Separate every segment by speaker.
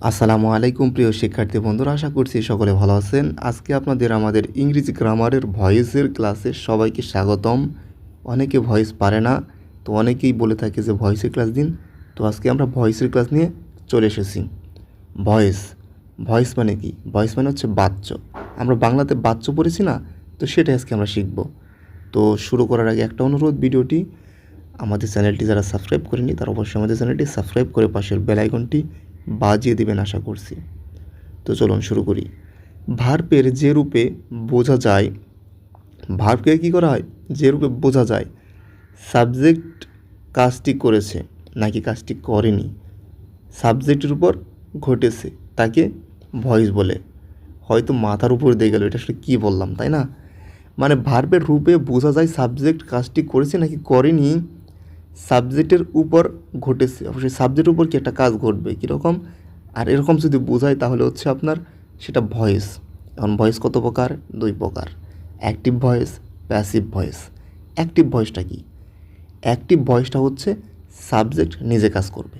Speaker 1: আসসালামু আলাইকুম প্রিয় শিক্ষার্থী বন্ধুরা, আশা করছি সকলে ভালো আছেন। আজকে আপনাদের আমাদের ইংরেজি গ্রামারের ভয়েসের ক্লাসে সবাইকে স্বাগতম। অনেকে ভয়েস পারে না, তো অনেকেই বলে থাকে যে ভয়েসের ক্লাস দিন। তো আজকে আমরা ভয়েসের ক্লাস নিয়ে চলে এসেছি। ভয়েস ভয়েস মানে কি? ভয়েস মানে হচ্ছে বাচ্য। আমরা বাংলাতে বাচ্য পড়েছি না, তো সেটাই আজকে আমরা শিখব। তো শুরু করার আগে একটা অনুরোধ, ভিডিওটি আমাদের চ্যানেলটি যারা সাবস্ক্রাইব করেনি তারা অবশ্যই আমাদের চ্যানেলটি সাবস্ক্রাইব করে পাশের বেল আইকনটি বাজিয়ে দেবেন আশা করছি। তো চলুন শুরু করি। ভার্বের যে রূপে বোঝা যায়, ভার্বকে কী করা হয়? যে রূপে বোঝা যায় সাবজেক্ট কাজটি করেছে নাকি কাজটি করেনি, সাবজেক্টের উপর ঘটেছে, তাকে ভয়েস বলে। হয়তো মাথার উপর দিয়ে গেল, এটা আসলে কী বললাম, তাই না? মানে ভার্বের রূপে বোঝা যায় সাবজেক্ট কাজটি করেছে নাকি করেনি, সাবজেক্টের উপর ঘটেছে। অবশ্যই সাবজেক্টের উপর কি একটা কাজ ঘটবে, কীরকম? আর এরকম যদি বোঝায় তাহলে হচ্ছে আপনার সেটা ভয়েস। এখন ভয়েস কত প্রকার? দুই প্রকার, active voice, passive voice. Active ভয়েসটা কি? অ্যাক্টিভ ভয়েসটা হচ্ছে সাবজেক্ট নিজে কাজ করবে,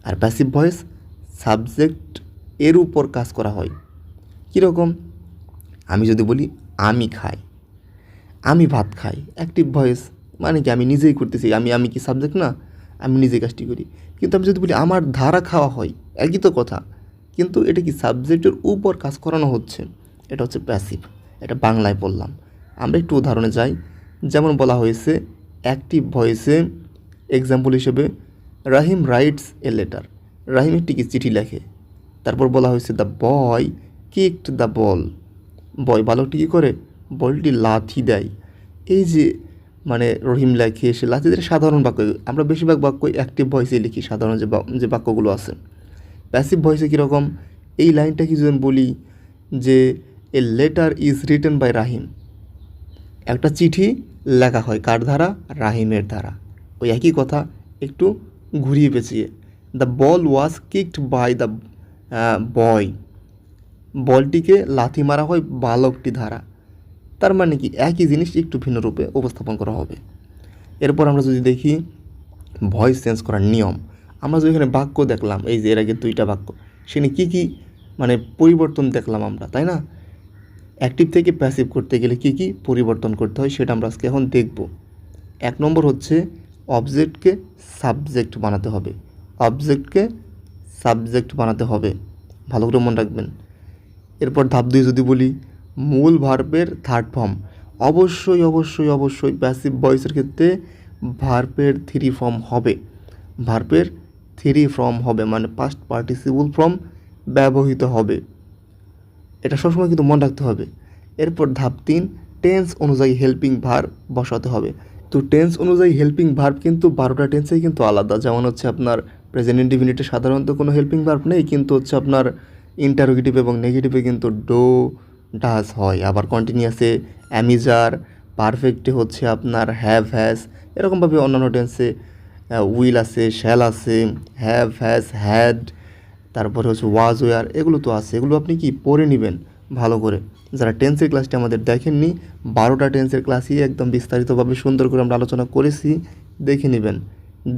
Speaker 1: আর প্যাসিভ ভয়েস সাবজেক্ট এর উপর কাজ করা হয়। কীরকম? আমি যদি বলি আমি খাই, আমি ভাত খাই, অ্যাক্টিভ ভয়েস মানে কি? আমি নিজেই করতেছি। আমি কি সাবজেক্ট না? আমি নিজে কাজটি করি। কিন্তু আমি যদি বলি আমার ধারা খাওয়া হয়, একই তো কথা, কিন্তু এটা কি সাবজেক্টের উপর কাজ করানো হচ্ছে, এটা হচ্ছে প্যাসিভ। এটা বাংলায় বললাম। আমরা একটু উদাহরণে যাই। যেমন বলা হয়েছে অ্যাক্টিভ ভয়েসে, এক্সাম্পল হিসেবে রাহিম রাইটস এ লেটার। রাহিম একটি কি চিঠি লেখে। তারপর বলা হয়েছে the boy kicked the ball. Boy বালকটি কী করে? বলটি লাথি দেয়। এই যে মানে রহিম লেখে, সে লাথি দেয়, সাধারণ বাক্য। আমরা বেশিরভাগ বাক্য অ্যাক্টিভ ভয়েসে লিখি, সাধারণ যে বাক্যগুলো আছে। প্যাসিভ ভয়েসে কীরকম? এই লাইনটা কি যদি বলি যে a letter is written by Rahim, একটা চিঠি লেখা হয় কার দ্বারা? রাহিমের দ্বারা। ওই একই কথা একটু ঘুরিয়ে পেঁচিয়ে। The ball was kicked by the boy, বলটিকে লাথি মারা হয় বালকটি দ্বারা। তার মানে কি একই জিনিস একটু ভিন্ন রূপে উপস্থাপন করা হবে। এরপর আমরা যদি দেখি ভয়েস চেঞ্জ করার নিয়ম, আমরা যদি এখানে বাক্য দেখলাম, এই যে এর আগে দুইটা বাক্য, সেখানে কী কী মানে পরিবর্তন দেখলাম আমরা, তাই না? অ্যাক্টিভ থেকে প্যাসিভ করতে গেলে কী কী পরিবর্তন করতে হয় সেটা আমরা আজকে এখন দেখব। এক নম্বর হচ্ছে অবজেক্টকে সাবজেক্ট বানাতে হবে। অবজেক্টকে সাবজেক্ট বানাতে হবে, ভালো করে মনে রাখবেন। এরপর ধাপ 2 যদি বলি মূল ভার্বের থার্ড ফর্ম, অবশ্যই অবশ্যই অবশ্যই প্যাসিভ ভয়েসের ক্ষেত্রে ভার্বের 3 ফর্ম হবে। ভার্বের 3 ফর্ম হবে, মানে পাস্ট পার্টিসিপল ফর্ম ব্যবহৃত হবে। এটা সবসময় কিন্তু মনে রাখতে হবে। এরপর ধাপ 3 টেন্স অনুযায়ী হেল্পিং ভার্ব বসাতে হবে। তো টেন্স অনুযায়ী হেল্পিং ভার্ব কিন্তু 12টা টেন্সেই কিন্তু আলাদা। যেমন হচ্ছে আপনার প্রেজেন্ট ইনডিফিনিটে সাধারণত কোনো হেল্পিং ভার্ব নেই, কিন্তু হচ্ছে আপনার ইন্টারোগেটিভ এবং নেগেটিভে কিন্তু ডো ডাজ হয়। আবার কন্টিনিউয়াসে অ্যামিজার, পারফেক্টে হচ্ছে আপনার হ্যাভ হ্যাজ, এরকমভাবে অন্যান্য টেন্সে উইল আছে, শ্যাল আছে, হ্যাভ হ্যাজ হ্যাড, তারপরে হচ্ছে ওয়াজ ওয়ার, এগুলো তো আছে। এগুলো আপনি কি পড়ে নেবেন ভালো করে। যারা টেন্সের ক্লাসটি আমাদের দেখেননি, 12টা টেন্সের ক্লাসই একদম বিস্তারিতভাবে সুন্দর করে আমরা আলোচনা করেছি, দেখে নেবেন।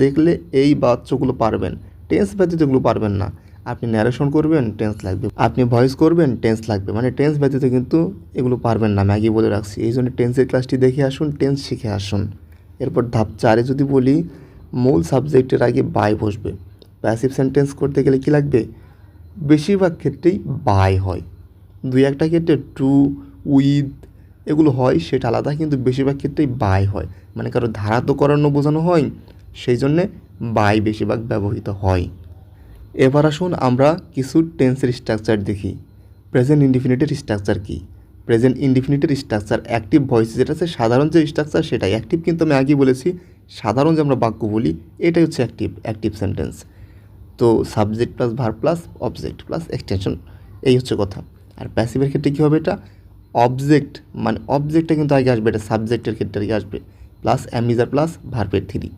Speaker 1: দেখলে এই বাচ্চাগুলো পারবেন। টেন্স ব্যতীত এগুলো পারবেন না। আপনি ন্যারেশন করবেন, টেন্স লাগবে। আপনি ভয়েস করবেন, টেন্স লাগবে। মানে টেন্স ব্যতীত কিন্তু এগুলো পারবেন না, আমি আগেই বলে রাখছি। এই জন্য টেন্সের ক্লাসটি দেখে আসুন, টেন্স শিখে আসুন। এরপর ধাপ 4-এ যদি বলি মূল সাবজেক্টের আগে বাই বসবে। প্যাসিভ সেন্টেন্স করতে গেলে কী লাগবে? বেশিরভাগ ক্ষেত্রেই বাই হয়। 2-1টা ক্ষেত্রে টু, উইথ এগুলো হয়, সেটা আলাদা, কিন্তু বেশিরভাগ ক্ষেত্রেই বাই হয়। মানে কারো ধারা তো করানো বোঝানো হয়, সেই জন্যে বাই বেশিরভাগ ব্যবহৃত হয়। এবার আসুন আমরা কিছু টেন্সের স্ট্রাকচার দেখি। প্রেজেন্ট ইনডিফিনিটের স্ট্রাকচার কী? প্রেজেন্ট ইনডিফিনিটের স্ট্রাকচার অ্যাক্টিভ ভয়েস যেটা আছে, সাধারণ যে স্ট্রাকচার সেটাই অ্যাক্টিভ, কিন্তু আমি আগেই বলেছি সাধারণ যে আমরা বাক্য বলি এটাই হচ্ছে অ্যাক্টিভ সেন্টেন্স। তো subject plus verb plus object plus extension, এই হচ্ছে কথা। আর প্যাসিভের ক্ষেত্রে কী হবে? এটা অবজেক্ট, মানে অবজেক্টটা কিন্তু আগে আসবে, এটা সাবজেক্টের ক্ষেত্রে আগে আসবে, প্লাস অ্যামিজার প্লাস ভার্বের 3।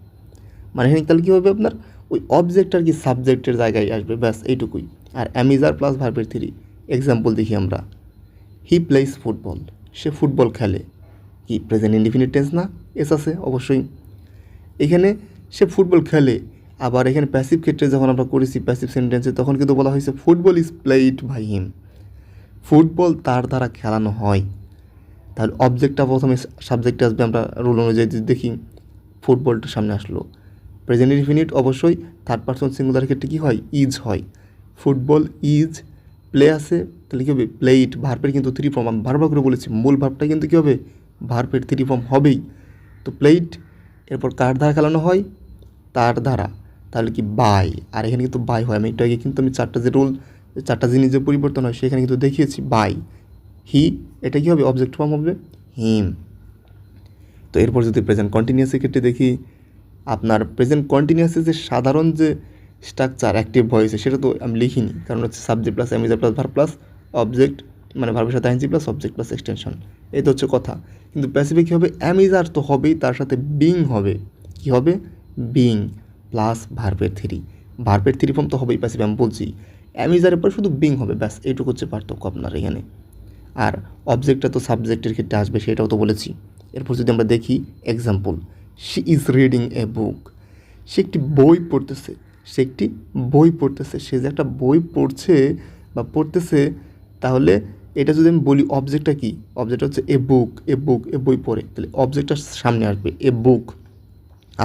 Speaker 1: মানে এখানে তাহলে কী হবে? আপনার ওই অবজেক্ট আর কি সাবজেক্টের জায়গায় আসবে, ব্যাস এইটুকুই। আর অ্যামিজার প্লাস ভার্বের 3। এক্সাম্পল দেখি আমরা। He plays football, say football খেলে। কি প্রেজেন্ট ইনডিফিনিট টেন্স না? এস আছে অবশ্যই। এখানে সে ফুটবল খেলে, আবার এখানে প্যাসিভ ক্ষেত্রে যখন আমরা করেছি প্যাসিভ সেন্টেন্সে তখন কিন্তু বলা হয়েছে football is played by him, football তার দ্বারা খেলানো হয়। তাহলে অবজেক্টটা প্রথমে সাবজেক্টে আসবে, আমরা রুল অনুযায়ী যদি দেখি ফুটবলটা সামনে আসলো। প্রেজেন্ট ইনফিনিট অবশ্যই থার্ড পারসন সিঙ্গুলার ক্ষেত্রে কী হয়, ইজ হয়। ফুটবল ইজ, প্লে আছে তাহলে কী হবে প্লেইড, ভার্বের কিন্তু 3 ফর্ম, আমি বারবার করে বলেছি মূল ভার্বটা কিন্তু কী হবে ভার্বের 3 ফর্ম হবেই। তো প্লেইড, এরপর কার দ্বারা খেলানো হয়, তার দ্বারা, তাহলে কি বাই, আর এখানে কিন্তু বাই হয়। আমি একটু আগে কিন্তু আমি 4টা যে রুল, 4টা জিনিস যে পরিবর্তন হয় সেখানে কিন্তু দেখিয়েছি বাই। হি, এটা কী হবে অবজেক্ট ফর্ম হবে হিম। তো এরপর যদি প্রেজেন্ট কন্টিনিউয়াসের ক্ষেত্রে দেখি, আপনার প্রেজেন্ট কন্টিনিউয়াসের যে সাধারণ যে স্ট্রাকচার অ্যাক্টিভ ভয়েসে সেটা তো আমি লিখিনি, কারণ হচ্ছে subject plus am is are plus verb plus object, মানে ভার্বের সাথে ING plus object plus extension, এই তো হচ্ছে কথা। কিন্তু প্যাসিভে কী হবে, অ্যামিজার তো হবেই, তার সাথে বিং হবে, কী হবে বিং প্লাস ভার্বের 3, ভার্বের 3 ফর্ম তো হবেই প্যাসিভে, আমি বলছি অ্যামিজারের পর শুধু বিং হবে, ব্যাস এইটুকু হচ্ছে পার্থক্য আপনার এখানে। আর অবজেক্টটা তো সাবজেক্টের ক্ষেত্রে আসবে সেটাও তো বলেছি। এরপর যদি আমরা দেখি example, she is reading a বুক, সে একটি বই পড়তেছে, সে একটি বই পড়তেছে, সে যে একটা বই পড়ছে বা পড়তেছে, তাহলে এটা যদি আমি বলি অবজেক্টটা কি, অবজেক্টটা হচ্ছে এ বুক, এ বুক, এ বই পড়ে, তাহলে অবজেক্টটা সামনে আসবে এ বুক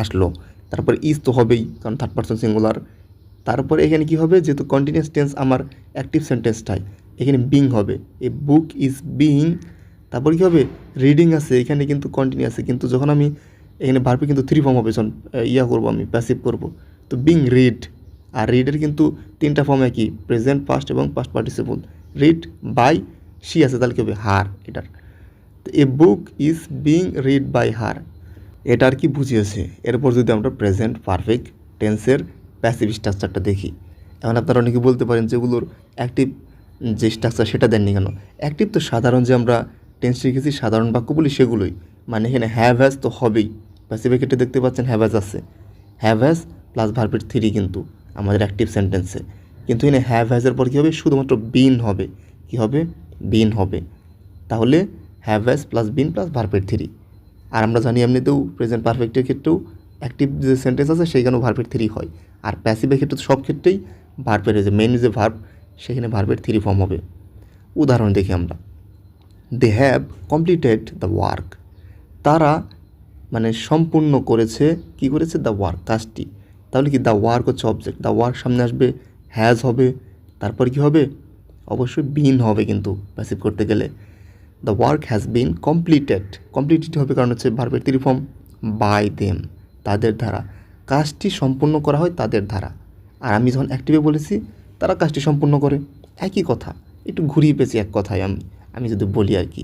Speaker 1: আসলো, তারপরে ইজ তো হবেই কারণ থার্ড পারসন সিঙ্গুলার। তারপরে এখানে কি হবে, যেহেতু কন্টিনিউয়াস টেন্স আমার অ্যাক্টিভ সেন্টেন্সটাই, এখানে বিং হবে, এ বুক ইজ বিং। তারপর কী হবে, রিডিং আছে, এখানে কিন্তু কন্টিনিউ আছে, কিন্তু যখন আমি এখানে ভার্বে কিন্তু 3 ফর্ম হবে, যখন করবো আমি প্যাসিভ করব, তো বিং রিড, আর রিডের কিন্তু 3টা ফর্ম একই, প্রেজেন্ট পাস্ট এবং past participle. Read by she আছে, তাহলে কী হবে হার এটার। তো a book is being read by her, এটা আর কি বুঝিয়েছে। এরপর যদি আমরা প্রেজেন্ট পারফেক্ট টেন্সের প্যাসিভ স্ট্রাকচারটা দেখি, এখন আপনারা অনেকে বলতে পারেন যেগুলোর অ্যাক্টিভ যে স্ট্রাকচার সেটা দেননি কেন। অ্যাক্টিভ তো সাধারণ যে আমরা টেন্স শিখেছি সাধারণ বাক্য বলি সেগুলোই, মানে এখানে হ্যাভ হ্যাজ তো হবেই, প্যাসিভের ক্ষেত্রে দেখতে পাচ্ছেন হ্যাভ হ্যাজ আছে, হ্যাভ হ্যাজ প্লাস ভার্বের 3 কিন্তু আমাদের অ্যাক্টিভ সেন্টেন্সে, কিন্তু এখানে হ্যাভ হ্যাজের পর কী হবে, শুধুমাত্র বিন হবে, কী হবে বিন হবে, তাহলে have has plus been plus ভার্বের 3। আর আমরা জানি এমনিতেও প্রেজেন্ট পারফেক্টের ক্ষেত্রেও অ্যাক্টিভ যে সেন্টেন্স আছে সেইখানেও ভার্বের 3 হয়, আর প্যাসিভের ক্ষেত্রে তো সব ক্ষেত্রেই ভার্বের যে মেন যে ভার্ব সেখানে ভার্বের 3 ফর্ম হবে। উদাহরণ দেখি আমরা, they have completed the work, তারা মানে সম্পূর্ণ করেছে, কি করেছে দ্য ওয়ার্ক কাজটি, তাহলে কি দ্য ওয়ার্ক হচ্ছে অবজেক্ট, দ্য ওয়ার্ক সামনে আসবে, হ্যাজ হবে, তারপর কি হবে অবশ্যই বিন হবে, কিন্তু প্যাসিভ করতে গেলে the work has been completed, completed হবে কারণ হচ্ছে ভার্বের 3 ফর্ম বাই দেম, তাদের দ্বারা, কাজটি সম্পূর্ণ করা হয় তাদের দ্বারা। আর আমি যখন অ্যাক্টিভে বলেছি তারা কাজটি সম্পূর্ণ করে, একই কথা, একটু ঘুরিয়ে পেয়েছি এক কথায় আমি যদি বলি আর কি।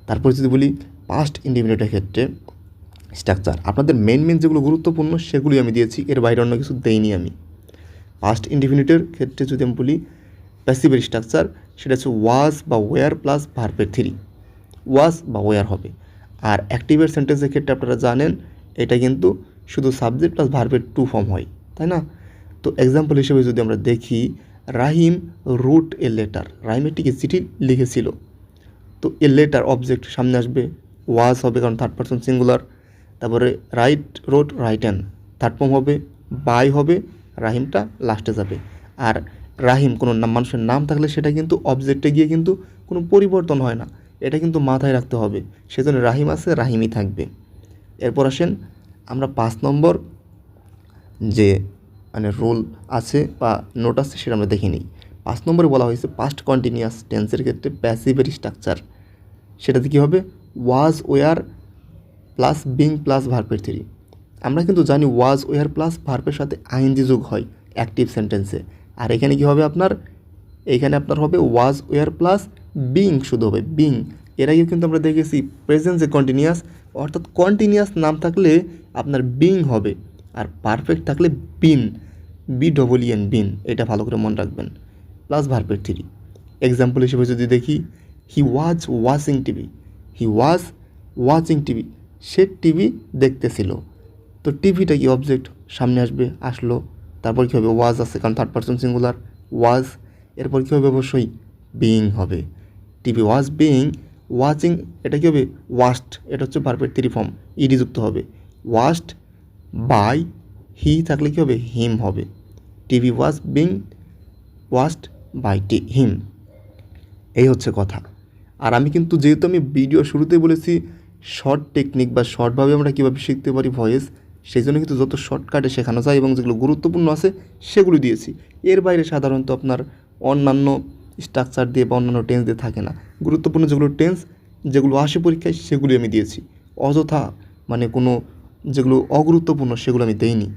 Speaker 1: তারপর যদি বলি পাস্ট ইনডিফিনিটের ক্ষেত্রে স্ট্রাকচার, আপনাদের মেন যেগুলো গুরুত্বপূর্ণ সেগুলি আমি দিয়েছি, এর বাইরে অন্য কিছু দেইনি আমি। পাস্ট ইনডিফিনিটের ক্ষেত্রে যদি আমি বলি প্যাসিভের স্ট্রাকচার, সেটা হচ্ছে ওয়াজ বা ওয়ার প্লাস ভার্বের 3, ওয়াজ বা ওয়ার হবে। আর অ্যাক্টিভের সেন্টেন্সের ক্ষেত্রে আপনারা জানেন এটা কিন্তু শুধু সাবজেক্ট প্লাস ভার্বের 2 ফর্ম হয়, তাই না। তো এক্সাম্পল হিসেবে যদি আমরা দেখি, রাহিম রুট এ লেটার, রাহিম একটি চিঠি লিখেছিল, তো এ লেটার অবজেক্ট সামনে আসবে, ওয়াজ হবে কারণ থার্ড পারসন সিঙ্গুলার, তারপরে রাইট রোট রাইটেন থার্ড ফর্ম হবে, বাই হবে, রাহিমটা লাস্টে যাবে। আর রাহিম কোনো মানুষের নাম থাকলে সেটা কিন্তু অবজেক্টে গিয়ে কিন্তু কোনো পরিবর্তন হয় না, এটা কিন্তু মাথায় রাখতে হবে, সেজন্য রাহিম আছে রাহিমই থাকবে। এরপর আসেন আমরা 5 নম্বর যে মানে রুল আছে বা নোট আছে সেটা আমরা দেখে নিই। 5 নম্বরে বলা হয়েছে পাস্ট কন্টিনিউয়াস টেন্সের ক্ষেত্রে প্যাসিভের স্ট্রাকচার, সেটাতে কী হবে was were plus being plus ভার্বের 3। আমরা কিন্তু জানি ওয়াজ ওয়ার প্লাস ভার্বের সাথে আইএনজি যোগ হয় অ্যাক্টিভ সেন্টেন্সে, আর এখানে কী হবে আপনার, এখানে আপনার হবে ওয়াজ ওয়ার প্লাস বিং, শুধু হবে বিং। এর আগেও কিন্তু আমরা দেখেছি প্রেজেন্ট যে কন্টিনিউয়াস, অর্থাৎ কন্টিনিউয়াস নাম থাকলে আপনার বিং হবে, আর পারফেক্ট থাকলে বিন, BEEN বিন, এটা ভালো করে মনে রাখবেন, প্লাস ভার্বের 3। এক্সাম্পল হিসেবে যদি দেখি, he was watching TV, he was watching TV, সে টিভি দেখতেছিল, তো টিভিটা কি অবজেক্ট সামনে আসবে, আসলো, তারপর কী হবে ওয়াজ আছে কারণ থার্ড পারসন সিঙ্গুলার ওয়াজ, এরপর কী হবে অবশ্যই বিইং হবে, টিভি ওয়াজ বিইং ওয়াচিং, এটা কী হবে ওয়াস্ট, এটা হচ্ছে ভার্বের 3 ফর্ম, ইডি যুক্ত হবে, ওয়াস্ট বাই হি থাকলে কী হবে? হিম হবে। TV was being watched by him. এই হচ্ছে কথা। আর আমি কিন্তু যেহেতু আমি ভিডিও শুরুতেই বলেছি শর্ট টেকনিক বা শর্টভাবে আমরা কীভাবে শিখতে পারি ভয়েস, সেই জন্য কিন্তু যত শর্টকাটে শেখানো যায় এবং যেগুলো গুরুত্বপূর্ণ আছে সেগুলো দিয়েছি। এর বাইরে সাধারণত আপনার অন্যান্য স্ট্রাকচার দিয়ে বা অন্যান্য টেন্স দিয়ে থাকে না। গুরুত্বপূর্ণ যেগুলো টেন্স, যেগুলো আসে পরীক্ষায় সেগুলি আমি দিয়েছি। অযথা মানে কোনো যেগুলো অগুরুত্বপূর্ণ সেগুলো আমি দেইনি,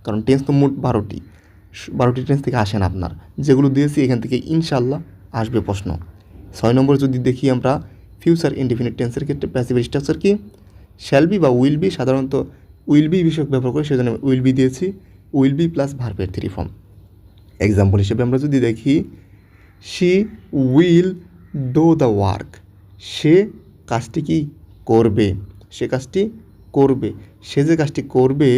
Speaker 1: কারণ টেন্স তো মোট 12টি টেন্স থেকে আসে না আপনার। যেগুলো দিয়েছি এখান থেকে ইনশাল্লাহ আসবে প্রশ্ন। 6 নম্বর যদি দেখি আমরা ফিউচার ইনডিফিনিট টেন্সের ক্ষেত্রে প্যাসিভ স্ট্রাকচার কি? শ্যাল বি বা উইল বি, সাধারণত উইল বি বিষয়ক ব্যবহার করে, সেজন্য উইল বি দিয়েছি। উইল বি প্লাস ভার্বের 3 ফর্ম। এক্সাম্পল হিসেবে আমরা যদি দেখি she will do the work, সে কাজটি কি করবে, সে কাজটি করবে। সে যে কাজটি করবে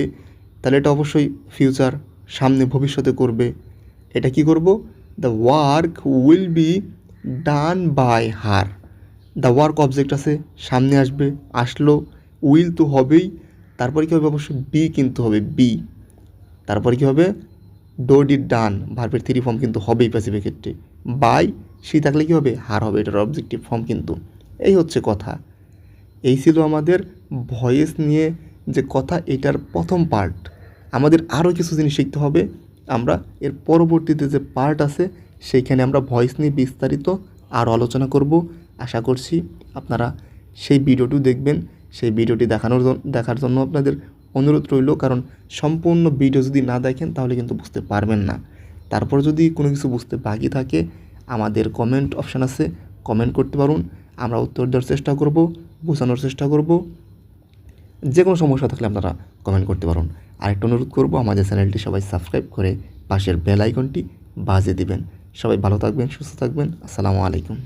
Speaker 1: তাহলে এটা অবশ্যই ফিউচার, সামনে ভবিষ্যতে করবে। এটা কি করব? The work will be done by her. The work object আছে, সামনে আসবে, আসলো, উইল তো হবেই, তারপরে কী হবে? অবশ্যই বি কিন্তু হবে, বি। তারপরে কী হবে? ডো ডিড ডান, ভার্বের 3 ফর্ম কিন্তু হবেই প্যাসিভের ক্ষেত্রে। বাই সি থাকলে কী হবে? হার হবে, এটার অবজেক্টিভ ফর্ম কিন্তু। এই হচ্ছে কথা। এই ছিল আমাদের ভয়েস নিয়ে যে কথা, এটার প্রথম পার্ট। আমাদের আরও কিছু জিনিস শিখতে হবে। আমরা এর পরবর্তীতে যে পার্ট আছে সেইখানে আমরা ভয়েস নিয়ে বিস্তারিত আরও আলোচনা করব। আশা করছি আপনারা সেই ভিডিওটিও দেখবেন। সেই ভিডিওটি দেখার জন্য আপনাদের অনুরোধ রইল, কারণ সম্পূর্ণ ভিডিও যদি না দেখেন তাহলে কিন্তু বুঝতে পারবেন না। তারপর যদি কোনো কিছু বুঝতে বাকি থাকে আমাদের কমেন্ট অপশান আছে, কমেন্ট করতে পারুন, আমরা উত্তর দেওয়ার চেষ্টা করব, বোঝানোর চেষ্টা করব। যে কোনো সমস্যা থাকলে আপনারা কমেন্ট করতে পারুন। আরেকটা অনুরোধ করব, আমাদের চ্যানেলটি সবাই সাবস্ক্রাইব করে পাশের বেল আইকনটি বাজিয়ে দিবেন। সবাই ভালো থাকবেন, সুস্থ থাকবেন। আসসালামু আলাইকুম।